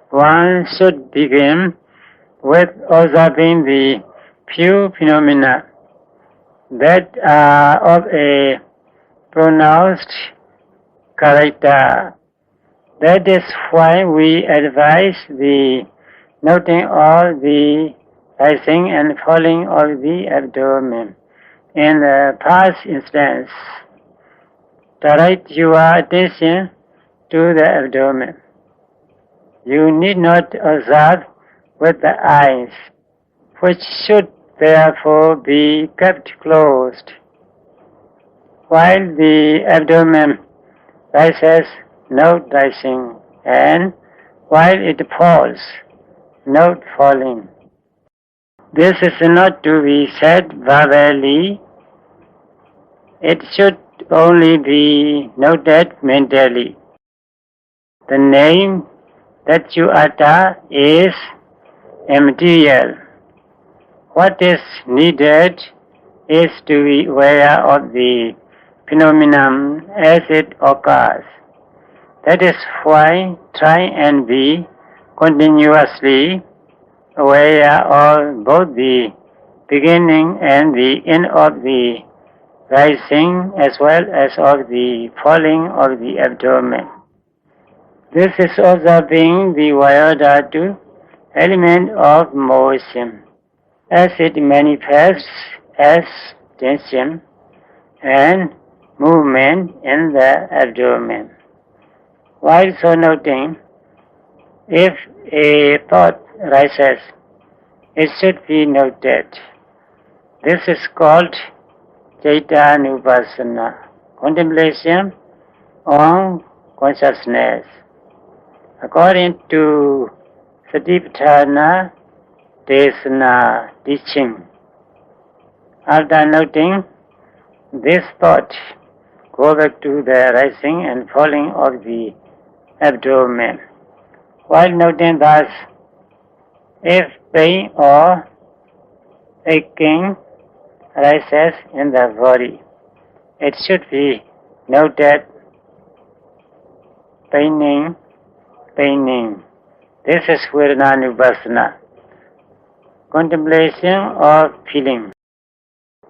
one should begin with observing the few phenomena that are of a pronounced character. That is why we advise the noting of the rising and falling of the abdomen. In the past instance, direct your attention to the abdomen. You need not observe with the eyes, which should therefore be kept closed. While the abdomen rises, note rising, and while it falls, note falling. This is not to be said verbally. It should only be noted mentally. The name that you utter is immaterial. What is needed is to be aware of the phenomenon as it occurs. That is why try and be continuously aware of both the beginning and the end of the rising as well as of the falling of the abdomen. This is observing the Vayodhatu element of motion as it manifests as tension and movement in the abdomen. While so noting, if a thought rises, it should be noted. This is called Vipassana, contemplation on consciousness. According to Satipatthana Desana teaching, after noting this thought, go back to the rising and falling of the abdomen. While noting thus, if pain or aching arises in the body, it should be noted paining. This is Vipassana, contemplation of feeling.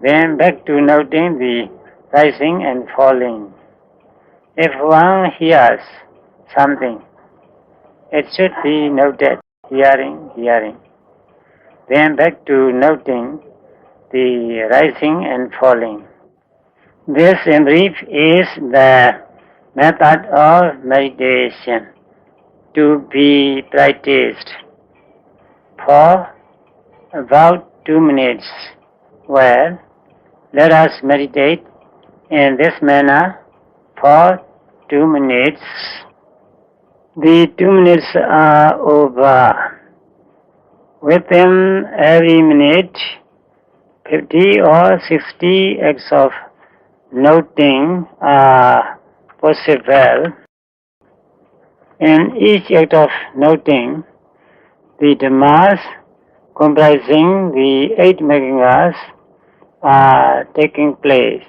Then back to noting the rising and falling. If one hears something, it should be noted, hearing. Then back to noting the rising and falling. This in brief is the method of meditation to be practiced for about 2 minutes. Well, let us meditate in this manner for 2 minutes. The 2 minutes are over. Within every minute, 50 or 60 acts of noting are possible. In each act of noting, the Dhammas comprising the 8 Megangas are taking place.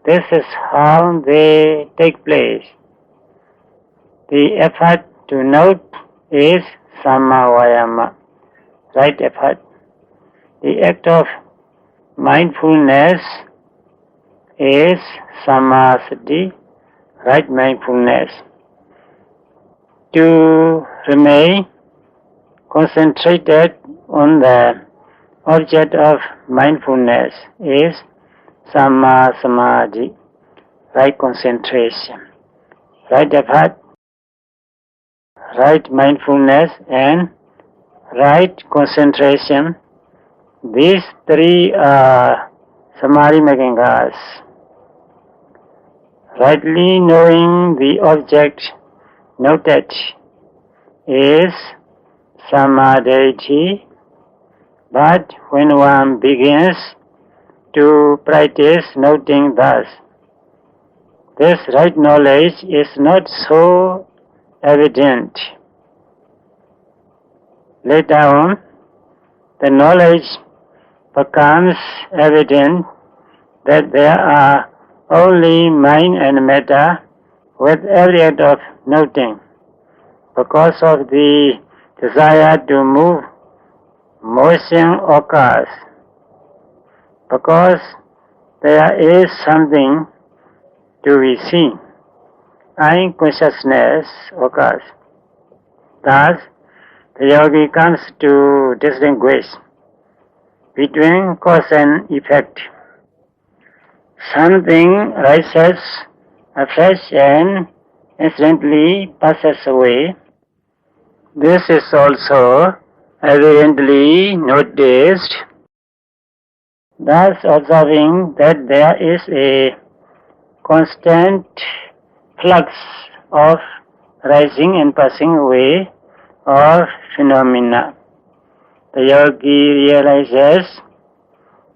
This is how they take place. The effort to note is Samavayama, right effort. The act of mindfulness is Samasati, right mindfulness. To remain concentrated on the object of mindfulness is Samadhi, right concentration, right effort, right mindfulness and right concentration. These 3 are Samadhi Megangas. Rightly knowing the object noted is Samadhi, but when one begins to practice noting thus, this right knowledge is not so evident. Later on, the knowledge becomes evident that there are only mind and matter with every act of noting. Because of the desire to move, motion occurs. Because there is something to be seen, eye consciousness occurs. Thus, the yogi comes to distinguish between cause and effect. Something rises afresh and instantly passes away. This is also evidently noticed. Thus, observing that there is a constant flux of rising and passing away of phenomena, the yogi realizes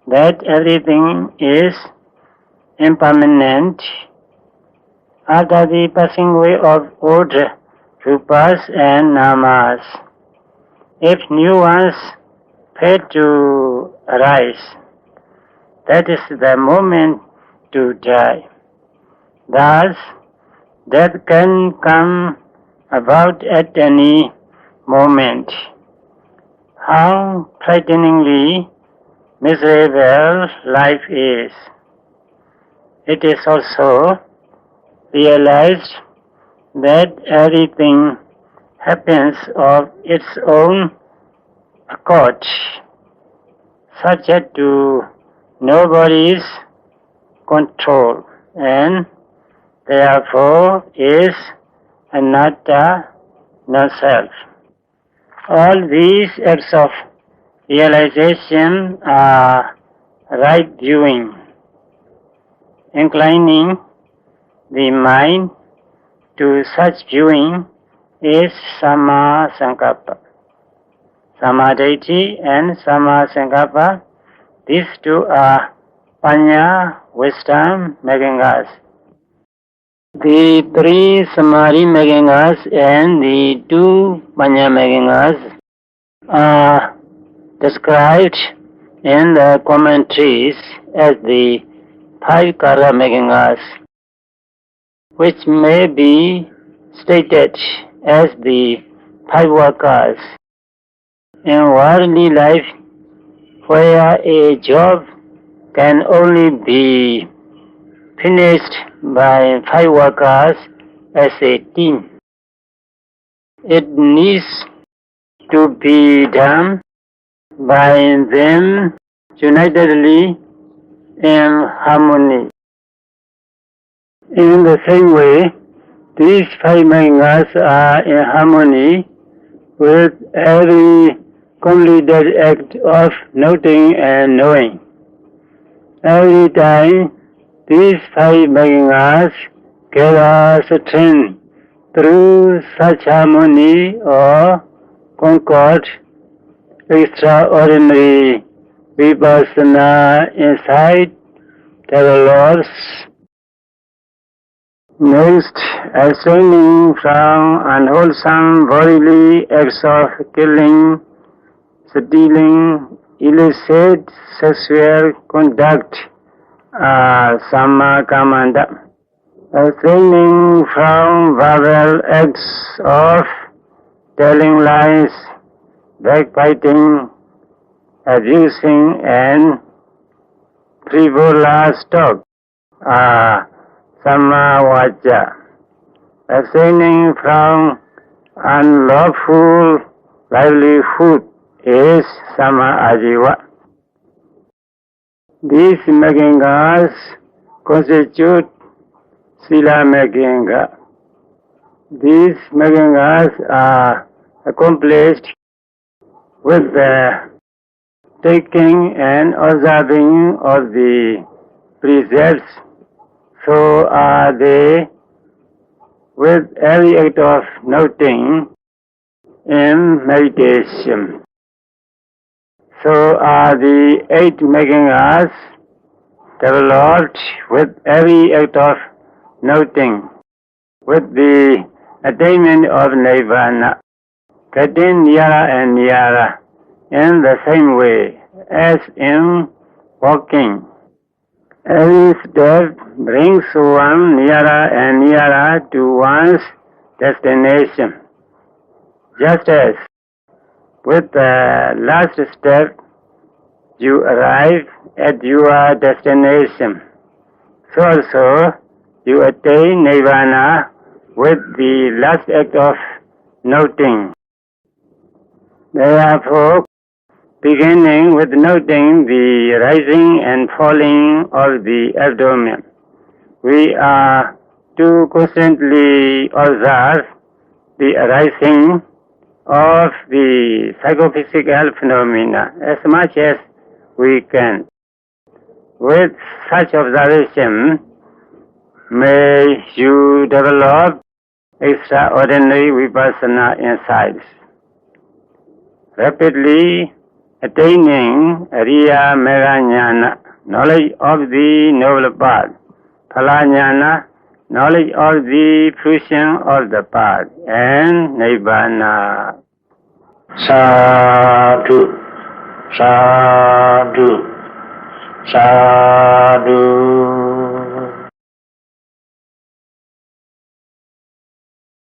that everything is impermanent. After the passing away of old rupas and namas, if new ones fail to arise, that is the moment to die. Thus, death can come about at any moment. How frighteningly miserable life is. It is also realized that everything happens of its own accord, subject to nobody's control, and therefore is anatta, no self. All these acts of realization are right viewing, inclining the mind to such viewing is Samma Sankappa. Samadhi and Samma Sankappa, these two are Panya, wisdom making us. The three Samadhi making us and the two Panya making us are described in the commentaries as the five Kara making us, which may be stated as the five workers. In worldly life, where a job can only be finished by five workers as a team, it needs to be done by them unitedly in harmony. In the same way, these five mangas are in harmony with every completed act of noting and knowing. Every time these five mangas gather strength through such harmony or concord, extraordinary Vipassana insight develops. Next, abstaining from unwholesome bodily acts of killing, stealing, illicit sexual conduct, Samma Kamanda. Abstaining from verbal acts of telling lies, backbiting, abusing, and frivolous talk, Samma Vaca. Abstaining from unlawful livelihood is Samma Ajiva. These Magangas constitute Sila Maganga. These Magangas are accomplished with the taking and observing of the precepts. So are they with every act of noting in meditation. So are the eight making us developed with every act of noting, with the attainment of Nirvana, getting nearer and nearer in the same way as in walking. Every step brings one nearer and nearer to one's destination. Just as with the last step you arrive at your destination, so also you attain Nirvana with the last act of noting. Therefore, beginning with noting the rising and falling of the abdomen, we are to constantly observe the arising of the psychophysical phenomena as much as we can. With such observation, may you develop extraordinary Vipassana insights, rapidly attaining Ariya Mega Jnana, knowledge of the noble path, Phala Jnana, knowledge of the fruition of the path, and Nibbana. Sadhu, sadhu, sadhu.